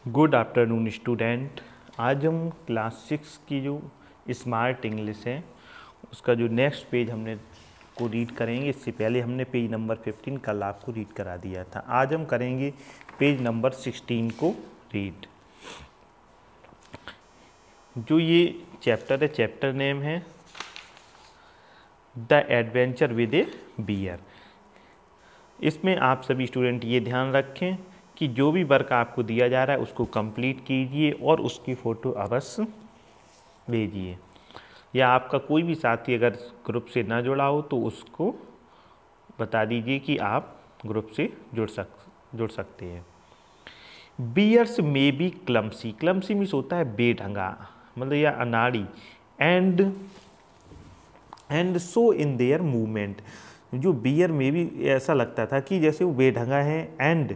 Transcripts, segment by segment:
Good afternoon student. आज हम class 6 की जो स्मार्ट इंग्लिश है उसका जो नेक्स्ट पेज हमने को रीड करेंगे। इससे पहले हमने पेज नंबर 15 कल आपको रीड करा दिया था। आज हम करेंगे पेज नंबर 16 को रीड। जो ये चैप्टर है, चैप्टर नेम है the adventure with a bear. इसमें आप सभी स्टूडेंट ये ध्यान रखें कि जो भी वर्क आपको दिया जा रहा है उसको कंप्लीट कीजिए और उसकी फ़ोटो अवश्य भेजिए, या आपका कोई भी साथी अगर ग्रुप से ना जुड़ा हो तो उसको बता दीजिए कि आप ग्रुप से जुड़ सकते हैं। Bears may be clumsy, clumsy means होता है बेढंगा, मतलब या अनाड़ी, and so in their movement. जो बियर में भी ऐसा लगता था कि जैसे वो बेढंगा है, and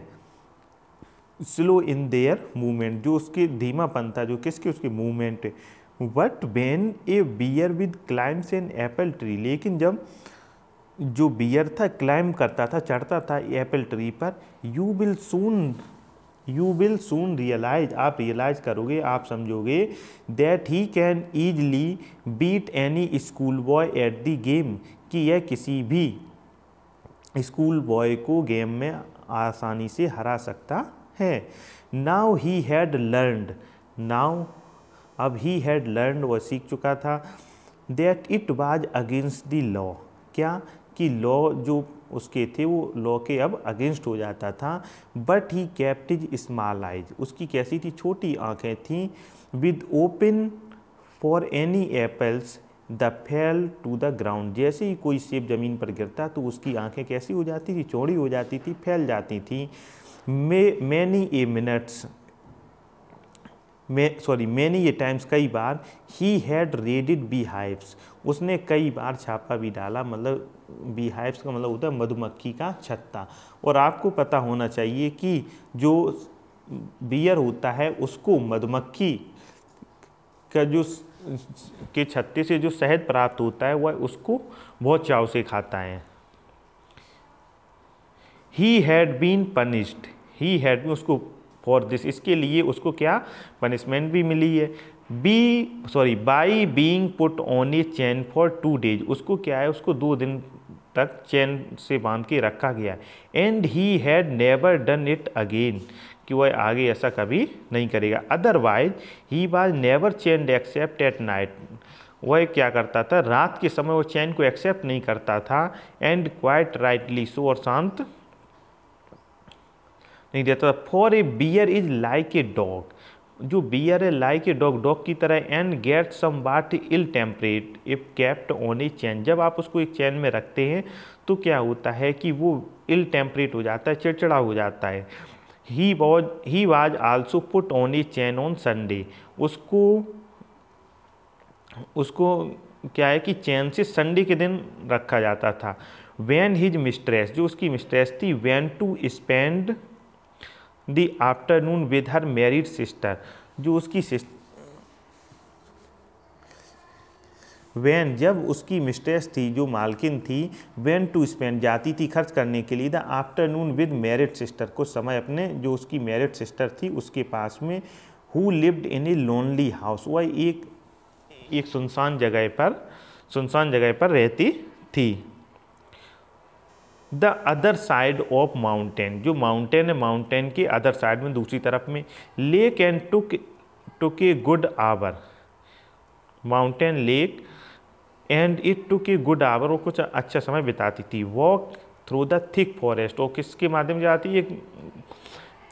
slow in their movement, जो उसके धीमापन था, जो किसके उसके movement. But when a bear with climbs an apple tree, लेकिन जब जो बियर था क्लाइम करता था, चढ़ता था एप्पल ट्री पर, यू विल सून रियलाइज, आप रियलाइज करोगे, आप समझोगे, that he can easily beat any school boy at the game, कि यह किसी भी स्कूल बॉय को गेम में आसानी से हरा सकता है। नाउ ही हैड लर्नड, अब ही हैड लर्नड, वह सीख चुका था, that it was against the law, क्या कि लॉ जो उसके थे वो लॉ के अब अगेंस्ट हो जाता था। But he kept his small eyes, उसकी कैसी थी, छोटी आंखें थीं, with open for any apples the fell to the ground, जैसे ही कोई सेब जमीन पर गिरता तो उसकी आंखें कैसी हो जाती थी, चौड़ी हो जाती थी, फैल जाती थी। मैनी ए टाइम्स, कई बार, he had raided bee hives, उसने कई बार छापा भी डाला, मतलब बी हाइव्स का मतलब होता है मधुमक्खी का छत्ता। और आपको पता होना चाहिए कि जो बियर होता है उसको मधुमक्खी का जो के छत्ते से जो शहद प्राप्त होता है वह उसको बहुत चाव से खाता है। He had been punished, he had been, उसको फॉर दिस, इसके लिए उसको क्या पनिशमेंट भी मिली है। By being put on a chain for 2 days, उसको क्या है, उसको 2 दिन तक चैन से बांध के रखा गया। And he had never done it again, कि वह आगे ऐसा कभी नहीं करेगा। Otherwise he was never chained except at night, वह क्या करता था, रात के समय वो चैन को एक्सेप्ट नहीं करता था। एंड क्वाइट राइटली सो, और शांत नहीं देता था। For a bear is like a dog, जो बियर है लाइक ए डॉग की तरह, and get somewhat ill tempered if kept on a chain, जब आप उसको एक चैन में रखते हैं तो क्या होता है कि वो इल टेम्परेट हो जाता है, चिड़चिड़ा हो जाता है। He was also put on a chain on Sunday, उसको क्या है कि चैन से संडे के दिन रखा जाता था। वैन हिज मिस्ट्रेस, जो उसकी मिस्ट्रेस थी, went to spend the afternoon with her married sister, जो उसकी वैन, जब उसकी मिस्ट्रेस थी, जो मालकिन थी, वैन टू स्पेंड, जाती थी खर्च करने के लिए, the afternoon with married sister, को समय अपने जो उसकी मैरिड सिस्टर थी उसके पास में। Who lived in a lonely house, वह एक सुनसान जगह पर रहती थी। The other side of mountain, जो माउंटेन है, माउंटेन के अदर साइड में, दूसरी तरफ में। Lake and took a good hour, mountain lake, and it took a good hour, वो कुछ अच्छा समय बिताती थी। Walk through the thick forest, और किसके माध्यम से जाती है,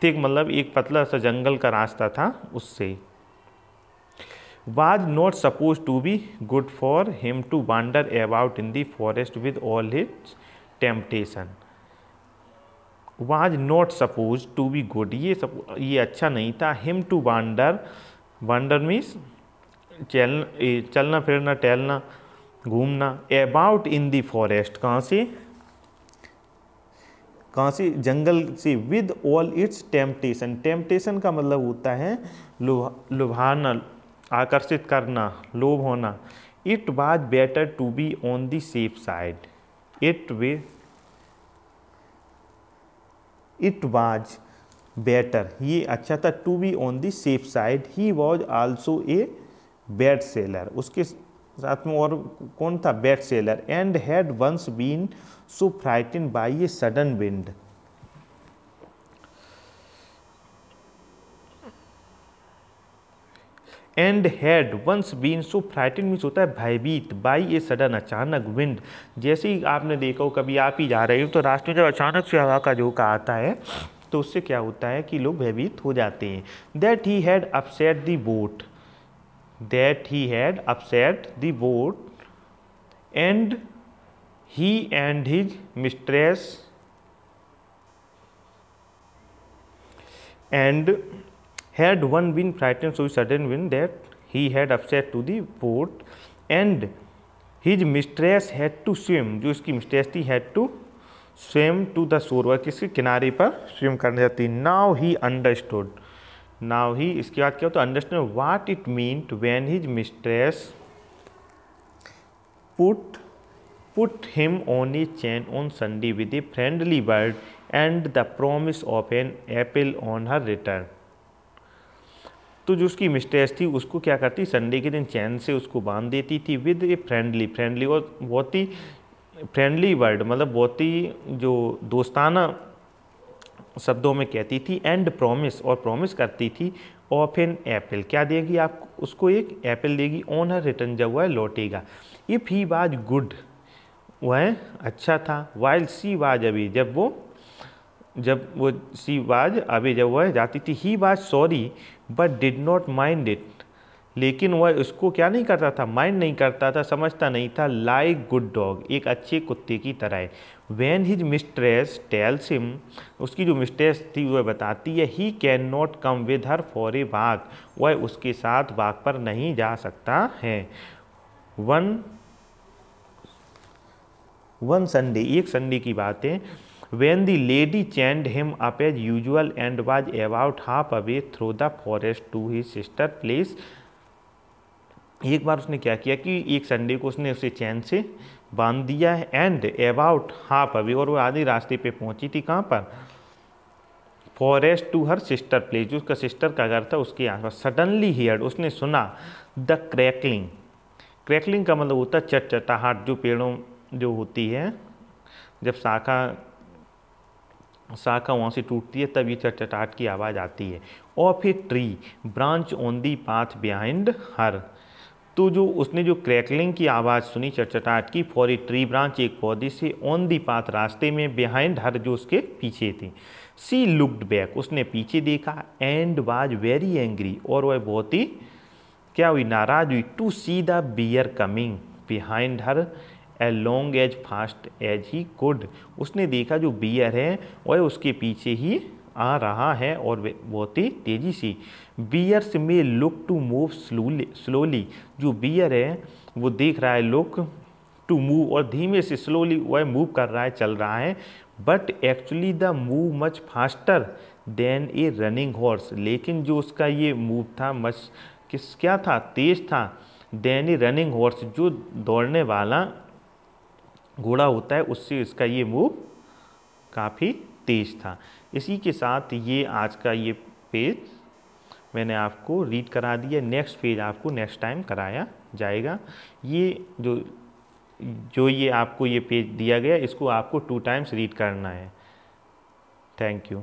थिक मतलब एक पतला सा जंगल का रास्ता था उससे। was not supposed to be good for him to wander about in the forest with all his temptation, was not supposed to be good, ये अच्छा नहीं था, him to wander means चलना फिरना, टहलना, घूमना, about in the forest, कहाँ से, जंगल से, with all its temptation का मतलब होता है लुभाना, आकर्षित करना, लोभ होना। It was better to be on the safe side, it was better, ये अच्छा था, to be on the safe side, he was also a bad sailor, उसके साथ में और कौन था, bad sailor, and had once been so frightened by a sudden wind, and had once been so frightened means होता है भयभीत, by a sudden अचानक, विंड, जैसे ही आपने देखा हो कभी आप ही जा रहे हो तो रास्ते में जब अचानक से हवा का झोंका आता है तो उससे क्या होता है कि लोग भयभीत हो जाते हैं। That he had upset the boat, that he had upset the boat and he and his mistress and had one been frightened so sudden wind that he had upset to the boat and his mistress had to swim, जो इसकी mistress थी had to swim to the shore, वह किसके किनारे पर swim करने जाती। now he understood, now he इसके बाद क्या होता है understand what it meant when his mistress put him on a chain on Sunday with a friendly word and the promise of an apple on her return। तो जो उसकी mistress थी उसको क्या करती, संडे के दिन चैन से उसको बांध देती थी विद ए फ्रेंडली और बहुत ही फ्रेंडली वर्ड, मतलब बहुत ही जो दोस्ताना शब्दों में कहती थी, एंड प्रॉमिस और प्रॉमिस करती थी ऑफ एन एप्पल, क्या देगी आप उसको, एक एप्पल देगी, ऑन हर रिटर्न जब वह लौटेगा, इफ़ ही वाज गुड वह अच्छा था, वाइल सी वाज अभी जब वो सी वाज अभी जब वह जाती थी, he was sorry but did not mind it, लेकिन वह उसको क्या नहीं करता था, माइंड नहीं करता था, समझता नहीं था, लाइक गुड डॉग, एक अच्छे कुत्ते की तरह। When his mistress tells him, उसकी जो मिस्ट्रेस थी वह बताती है, he can not come with her for a walk, वह उसके साथ वॉक पर नहीं जा सकता है। वन संडे, एक संडे की बात है, when the lady chained him up as usual and was about half away through the forest to his sister place, एक बार उसने क्या किया कि एक संडे को उसने उसे चैन से बांध दिया है, एंड अबाउट हाफ अवे, और वो आधे रास्ते पे पहुंची थी कहाँ पर, forest to her sister place, जो उसका सिस्टर का घर था उसके आसपास। सडनली हियर्ड, उसने सुना, द क्रैकलिंग, क्रैकलिंग का मतलब होता है चटचटाहट, जो पेड़ों जो होती है जब शाखा वहाँ से टूटती है तब ये चटचटाहट की आवाज़ आती है। Of a tree branch on the path behind her, तो जो उसने जो क्रैकलिंग की आवाज़ सुनी चटचटाहट की, फॉर ए ट्री ब्रांच, एक पौधे से, ऑन दी पाथ रास्ते में, बिहाइंड हर जो उसके पीछे थी। सी लुक्ड बैक, उसने पीछे देखा, एंड वाज वेरी एंग्री, और वह बहुत ही क्या हुई, नाराज हुई, to see the bear coming behind her as long as fast as he could, उसने देखा जो बियर है वह उसके पीछे ही आ रहा है और बहुत ही तेज़ी से। बियर्स में लुक टू मूव स्लोली, जो बियर है वो देख रहा है लुक टू मूव, और धीमे से स्लोली वह मूव कर रहा है, चल रहा है, but actually the move much faster than A running horse, लेकिन जो उसका ये मूव था मच क्या था, तेज था, देन ए रनिंग हॉर्स, जो दौड़ने वाला घोड़ा होता है उससे इसका ये मूव काफ़ी तेज था। इसी के साथ ये आज का ये पेज मैंने आपको रीड करा दिया, नेक्स्ट पेज आपको नेक्स्ट टाइम कराया जाएगा। ये जो ये आपको ये पेज दिया गया इसको आपको 2 टाइम्स रीड करना है। Thank you.